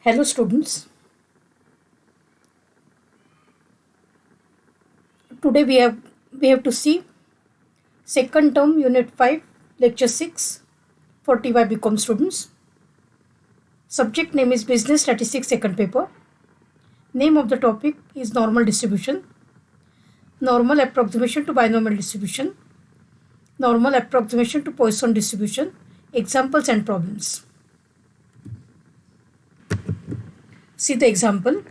Hello students, today we have to see second term unit 5 lecture 6 for TY BCom students. Subject name is business statistics second paper. Name of the topic is normal distribution, normal approximation to binomial distribution, normal approximation to Poisson distribution, examples and problems. See the example.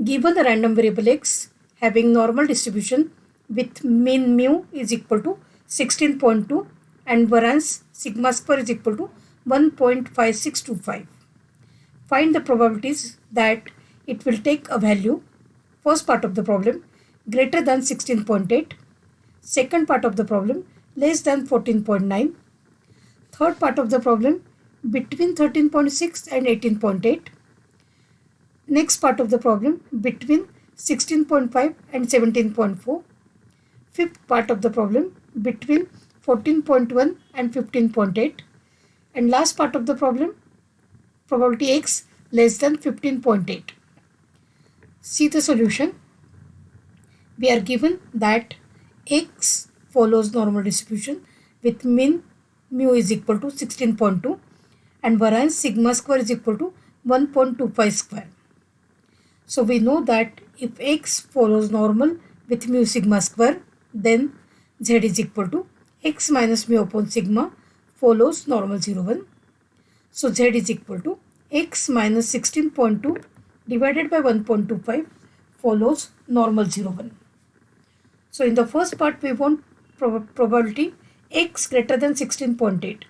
Given a random variable x having normal distribution with mean mu is equal to 16.2 and variance sigma square is equal to 1.5625. Find the probabilities that it will take a value, first part of the problem, greater than 16.8, second part of the problem, less than 14.9, third part of the problem, between 13.6 and 18.8, next part of the problem between 16.5 and 17.4, fifth part of the problem between 14.1 and 15.8, and last part of the problem probability x less than 15.8. See the solution. We are given that x follows normal distribution with mean mu is equal to 16.2 and variance sigma square is equal to 1.25 square. So we know that if x follows normal with mu sigma square, then z is equal to x minus mu upon sigma follows normal 0, 1. So z is equal to x minus 16.2 divided by 1.25 follows normal 0, 1. So in the first part we want probability x greater than 16.8.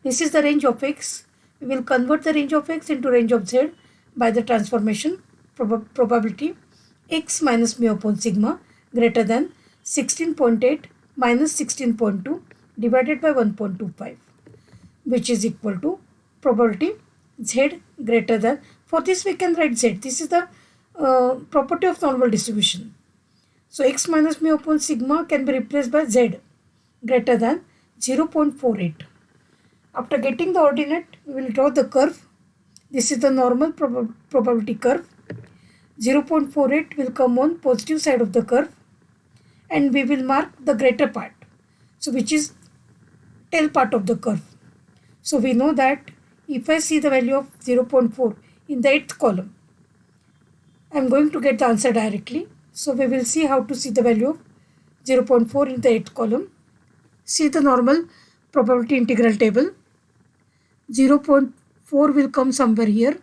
This is the range of x. We will convert the range of x into range of z by the transformation probability x minus mu upon sigma greater than 16.8 minus 16.2 divided by 1.25, which is equal to probability z greater than, for this we can write z. This is the property of normal distribution. So x minus mu upon sigma can be replaced by z greater than 0.48. After getting the ordinate, we will draw the curve. This is the normal probability curve. 0.48 will come on positive side of the curve and we will mark the greater part, so which is tail part of the curve. So we know that if I see the value of 0.4 in the 8th column, I am going to get the answer directly. So we will see how to see the value of 0.4 in the 8th column. See the normal probability integral table. 0.4 will come somewhere here.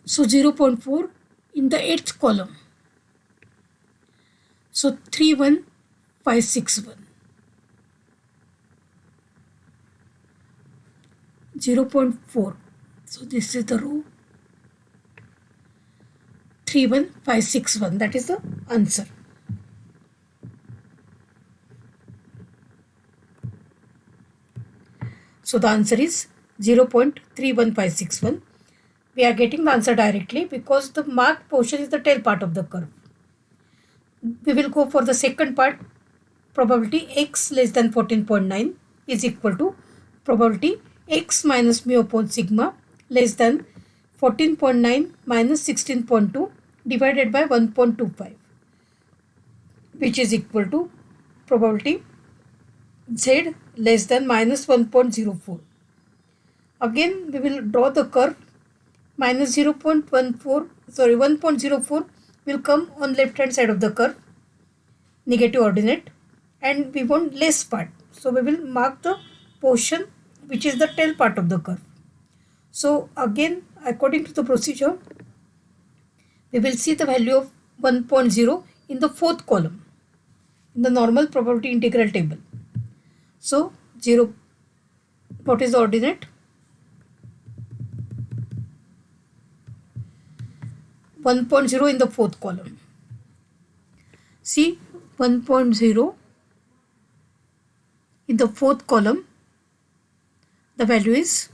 So 0.4 in the 8th column. So 31561. 0.4. So this is the row. 31561. That is the answer. So the answer is 0.31561. We are getting the answer directly because the marked portion is the tail part of the curve. We will go for the second part. Probability x less than 14.9 is equal to probability x minus mu upon sigma less than 14.9 minus 16.2 divided by 1.25, which is equal to probability z less than minus 1.04. Again we will draw the curve. Minus 1.04 will come on left hand side of the curve, negative ordinate, and we want less part. So we will mark the portion which is the tail part of the curve. So again, according to the procedure, we will see the value of 1.0 in the 4th column in the normal probability integral table. So 0, what is the ordinate? 1.0 in the 4th column. See 1.0 in the 4th column, the value is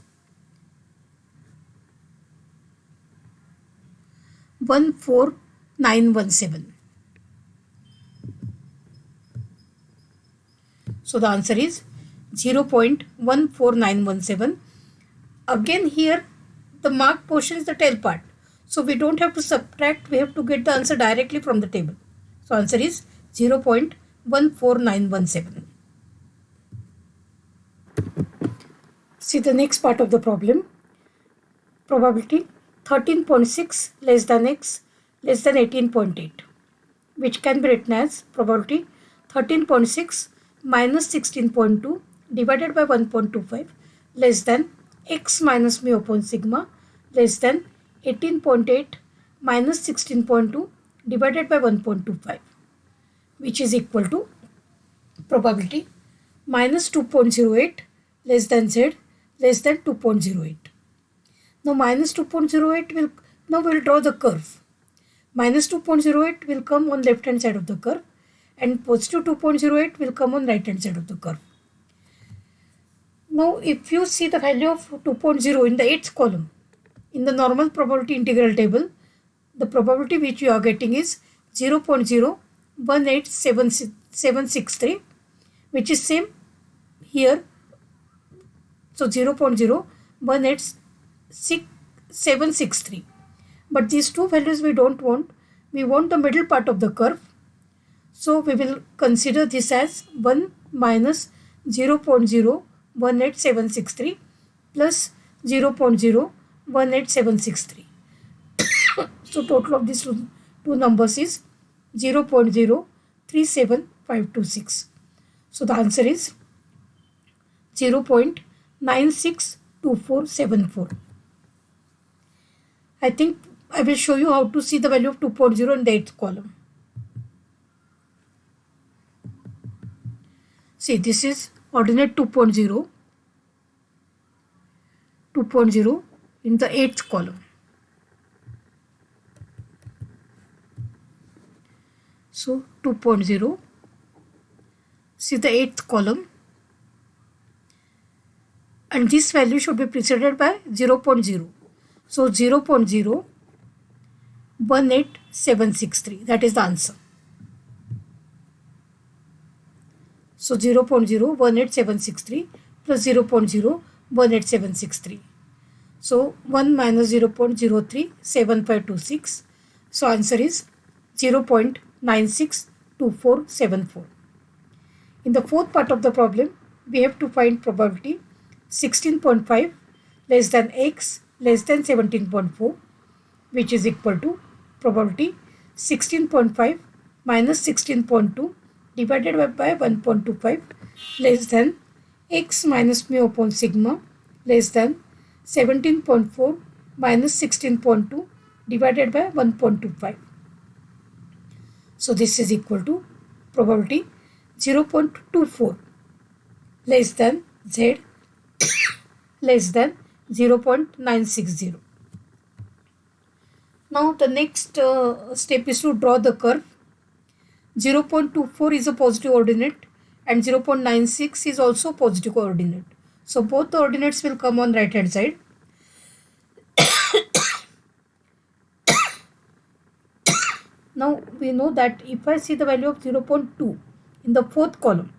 14917. So the answer is 0.14917. Again here the marked portion is the tail part. So we don't have to subtract, we have to get the answer directly from the table. So answer is 0.14917. See the next part of the problem. Probability 13.6 less than x less than 18.8, which can be written as probability 13.6 minus 16.2 divided by 1.25 less than x minus mu upon sigma less than 18.8 minus 16.2 divided by 1.25, which is equal to probability minus 2.08 less than z less than 2.08. Now minus 2.08 will, now we will draw the curve. Minus 2.08 will come on left hand side of the curve and positive 2.08 will come on right hand side of the curve. Now if you see the value of 2.0 in the 8th column, in the normal probability integral table, the probability which you are getting is 0.018763, which is same here. So 0.018763. But these two values we don't want. We want the middle part of the curve. So we will consider this as 1 minus 0.018763 plus 0.018763. So total of these two numbers is 0.037526. So the answer is 0.962474. I think I will show you how to see the value of 2.0 in the 8th column. See, this is ordinate 2.0 in the 8th column. So 2.0, see the 8th column, and this value should be preceded by 0.0. So 0.018763, that is the answer. So 0.018763 plus 0.018763. So 1 minus 0.037526. So answer is 0.962474. In the 4th part of the problem, we have to find probability 16.5 less than x less than 17.4, which is equal to probability 16.5 minus 16.2 divided by 1.25 less than x minus mu upon sigma less than 17.4 minus 16.2 divided by 1.25. So this is equal to probability 0.24 less than z less than 0.960. Now the next step is to draw the curve. 0.24 is a positive ordinate and 0.96 is also positive coordinate. So both the ordinates will come on right hand side. Now we know that if I see the value of 0.2 in the 4th column,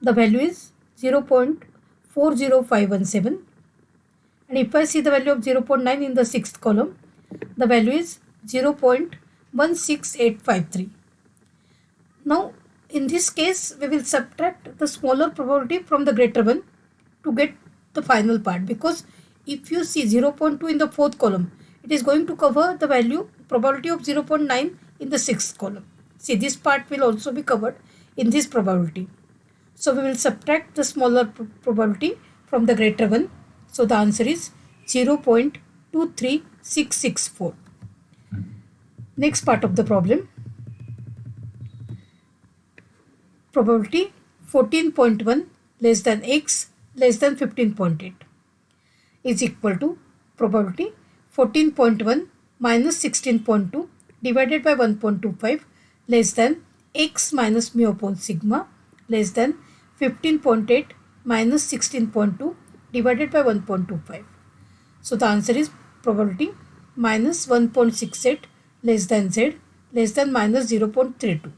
the value is 0.40517, and if I see the value of 0.9 in the 6th column, the value is 0.16853. Now in this case we will subtract the smaller probability from the greater one to get the final part, because if you see 0.2 in the 4th column, it is going to cover the value probability of 0.9 in the 6th column. See, this part will also be covered in this probability. So we will subtract the smaller probability from the greater one. So the answer is 0.23664. Next part of the problem. Probability 14.1 less than x less than 15.8 is equal to probability 14.1 minus 16.2 divided by 1.25 less than x minus mu upon sigma less than 15.8 minus 16.2 divided by 1.25. So the answer is probability minus 1.68 less than z less than minus 0.32.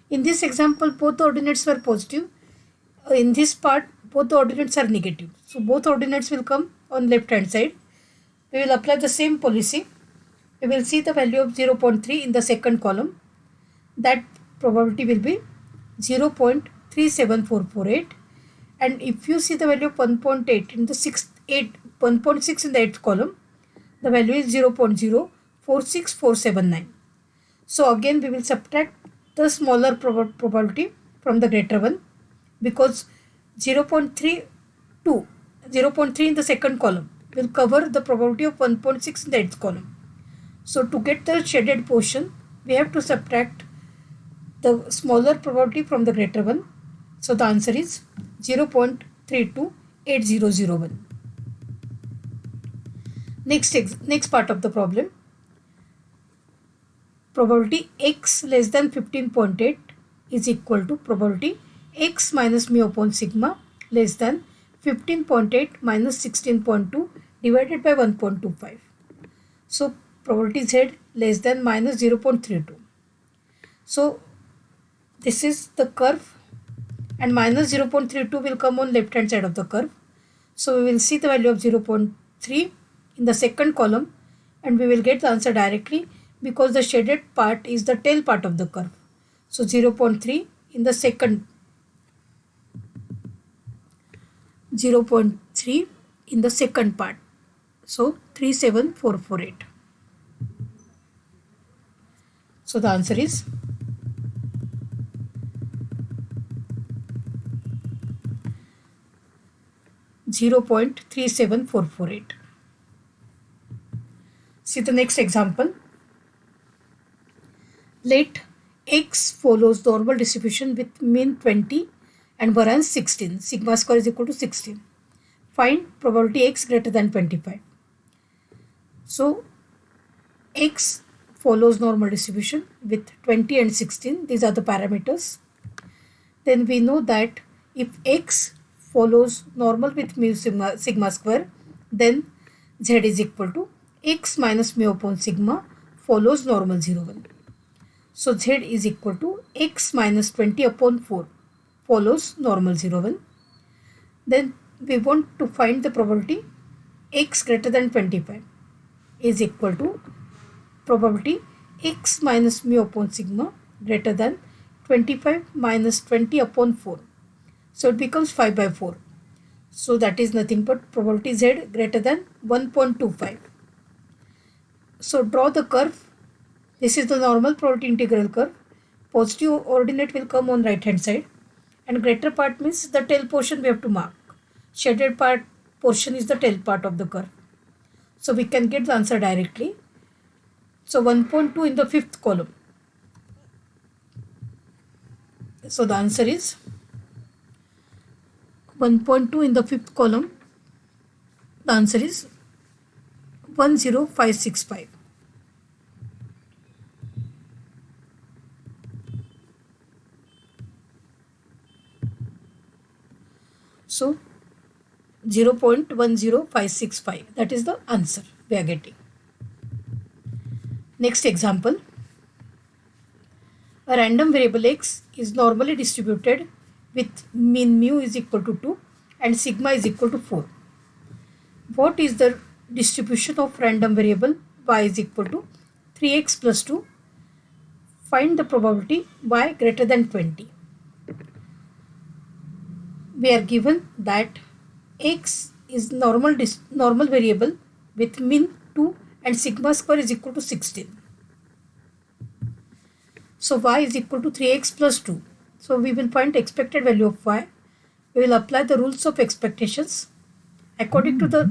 In this example, both the ordinates were positive. In this part, both the ordinates are negative. So both ordinates will come on left hand side. We will apply the same policy. We will see the value of 0.3 in the second column. That probability will be 0.37448. And if you see the value of 1.8 in the 1.6 in the 8th column, the value is 0.046479. So again we will subtract the smaller probability from the greater one, because 0.3 in the second column will cover the probability of 1.6 in the 8th column. So to get the shaded portion, we have to subtract the smaller probability from the greater one. So the answer is 0.328001. Next part of the problem. Probability x less than 15.8 is equal to probability x minus mu upon sigma less than 15.8 minus 16.2 divided by 1.25. So probability z less than minus 0.32. So this is the curve, and minus 0.32 will come on left hand side of the curve. So we will see the value of 0.3 in the second column, and we will get the answer directly, because the shaded part is the tail part of the curve. So 0.3 in the second, 0.3 in the second part. So 37448. So the answer is 0.37448. See the next example. Let x follows normal distribution with mean 20 and variance 16. Sigma square is equal to 16. Find probability x greater than 25. So x follows normal distribution with 20 and 16. These are the parameters. Then we know that if x follows normal with mu sigma square, then z is equal to x minus mu upon sigma follows normal 0, 1. So z is equal to x minus 20 upon 4 follows normal 0, 1. Then we want to find the probability x greater than 25 is equal to probability x minus mu upon sigma greater than 25 minus 20 upon 4. So it becomes 5 by 4. So that is nothing but probability z greater than 1.25. So draw the curve. This is the normal probability integral curve. Positive ordinate will come on right hand side, and greater part means the tail portion we have to mark. Shaded portion is the tail part of the curve. So we can get the answer directly. So 1.2 in the fifth column. So the answer is 1.2 in the fifth column. The answer is 10565. So 0.10565, that is the answer we are getting. Next example. A random variable x is normally distributed with mean mu is equal to 2 and sigma is equal to 4. What is the distribution of random variable y is equal to 3x plus 2? Find the probability y greater than 20. We are given that x is normal variable with mean 2 and sigma square is equal to 16. So y is equal to 3x plus 2. So we will find expected value of y. We will apply the rules of expectations. According to the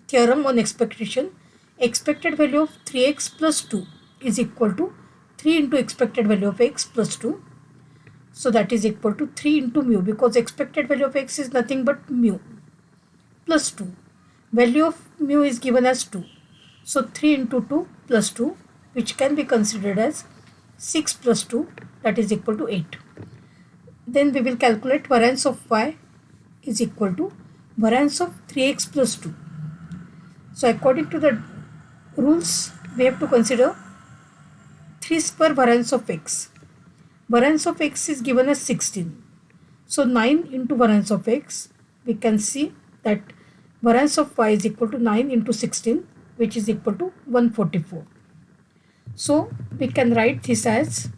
theorem on expectation, expected value of 3x plus 2 is equal to 3 into expected value of x plus 2. So that is equal to 3 into mu, because expected value of x is nothing but mu plus 2. Value of mu is given as 2. So 3 into 2 plus 2, which can be considered as 6 plus 2, that is equal to 8. Then we will calculate variance of y is equal to variance of 3x plus 2. So according to the rules, we have to consider 3 square variance of x. Variance of x is given as 16. So 9 into variance of x, we can see that variance of y is equal to 9 into 16, which is equal to 144. So we can write this as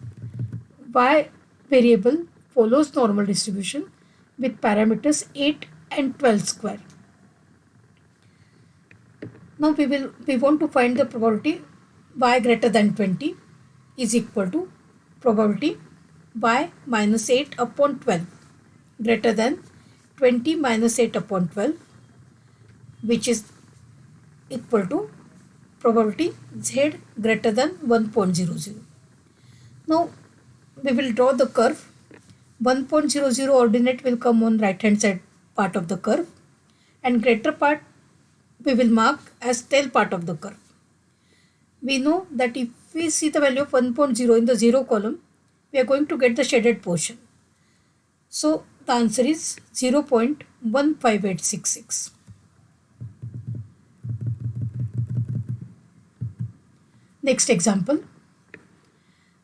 y variable follows normal distribution with parameters 8 and 12 square. Now we want to find the probability y greater than 20 is equal to probability y minus 8 upon 12 greater than 20 minus 8 upon 12, which is equal to probability z greater than 1.00. Now we will draw the curve. 1.00 ordinate will come on right hand side part of the curve, and greater part we will mark as tail part of the curve. We know that if we see the value of 1.0 in the 0 column, we are going to get the shaded portion. So the answer is 0.15866. Next example.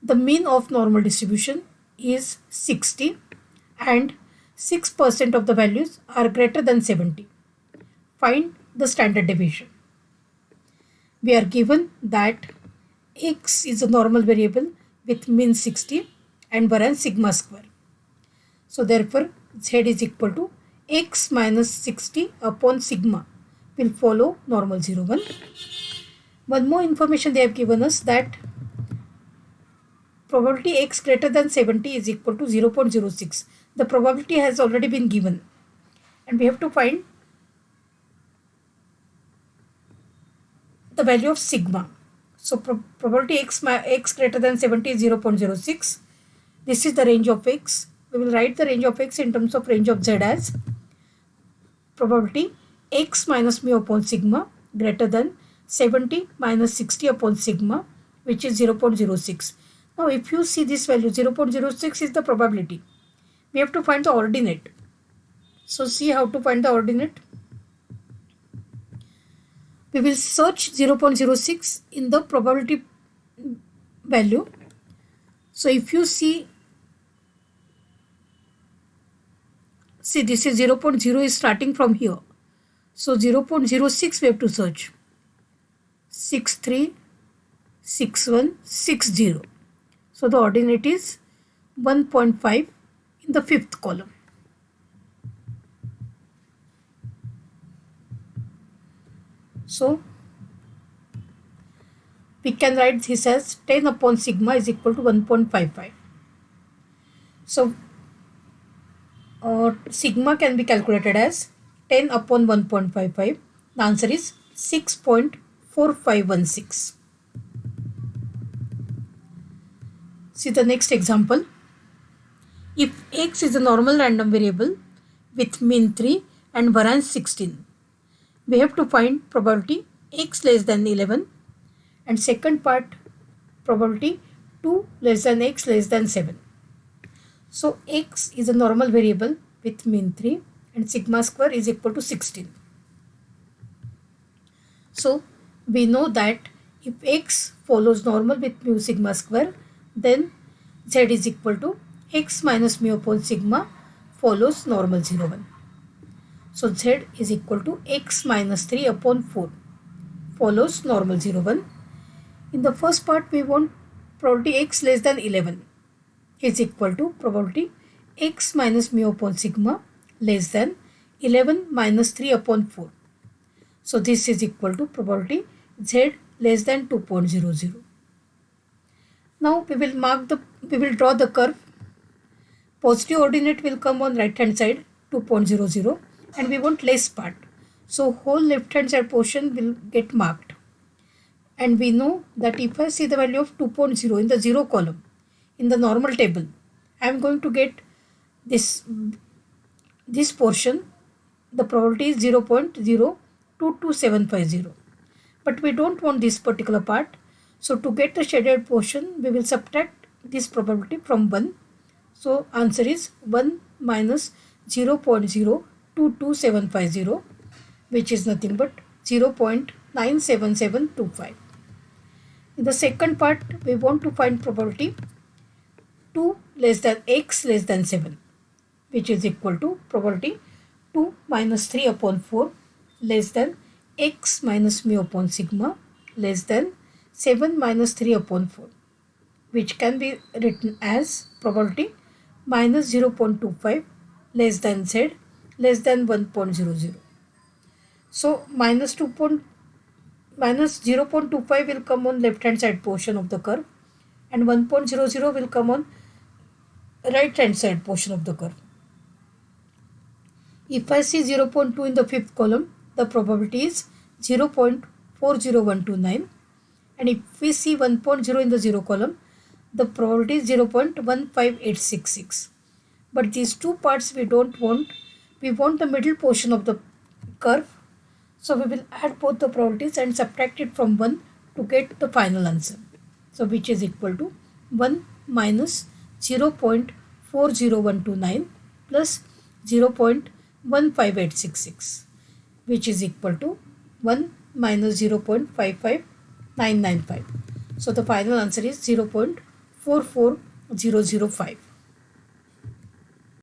The mean of normal distribution is 60 and 6% of the values are greater than 70. Find the standard deviation. We are given that x is a normal variable with mean 60 and variance sigma square. So therefore z is equal to x minus 60 upon sigma will follow normal 0, 1. One more information they have given us, that probability x greater than 70 is equal to 0.06. The probability has already been given and we have to find the value of sigma. So probability x greater than 70 is 0.06. This is the range of x. We will write the range of x in terms of range of z as probability x minus mu upon sigma greater than 70 minus 60 upon sigma, which is 0.06. Now if you see this value 0.06 is the probability. We have to find the ordinate. So see how to find the ordinate. We will search 0.06 in the probability value. So if you see this is 0.0 is starting from here. So 0.06 we have to search. 636160. So the ordinate is 1.5 in the fifth column. So we can write this as 10 upon sigma is equal to 1.55. So sigma can be calculated as 10 upon 1.55. The answer is 6.4516. See the next example. If x is a normal random variable with mean 3 and variance 16, we have to find probability x less than 11, and second part probability 2 less than x less than 7. So x is a normal variable with mean 3 and sigma square is equal to 16. So we know that if x follows normal with mu sigma square, then z is equal to x minus mu upon sigma follows normal 0, 1. So z is equal to x minus 3 upon 4 follows normal 0, 1. In the first part we want probability x less than 11 is equal to probability x minus mu upon sigma less than 11 minus 3 upon 4. So this is equal to probability z less than 2.00. Now we will draw the curve. Positive ordinate will come on right hand side 2.00 and we want less part. So whole left hand side portion will get marked. And we know that if I see the value of 2.0 in the 0 column in the normal table, I am going to get this portion. The probability is 0.022750. But we don't want this particular part. So to get the shaded portion, we will subtract this probability from 1. So answer is 1 minus 0.022750, which is nothing but 0.97725. In the second part, we want to find probability 2 less than x less than 7. which is equal to probability 2 minus 3 upon 4 less than x minus mu upon sigma less than 7 minus 3 upon 4, which can be written as probability minus 0.25 less than z less than 1.00. So minus 0.25 will come on left hand side portion of the curve and 1.00 will come on right hand side portion of the curve. If I see 0.2 in the fifth column, the probability is 0.40129, and if we see 1.0 in the 0 column, the probability is 0.15866. But these two parts we don't want. We want the middle portion of the curve. So we will add both the probabilities and subtract it from 1 to get the final answer. So which is equal to 1 minus 0.40129 plus 0.15866, which is equal to 1 minus 0.55995. So the final answer is 0.44005.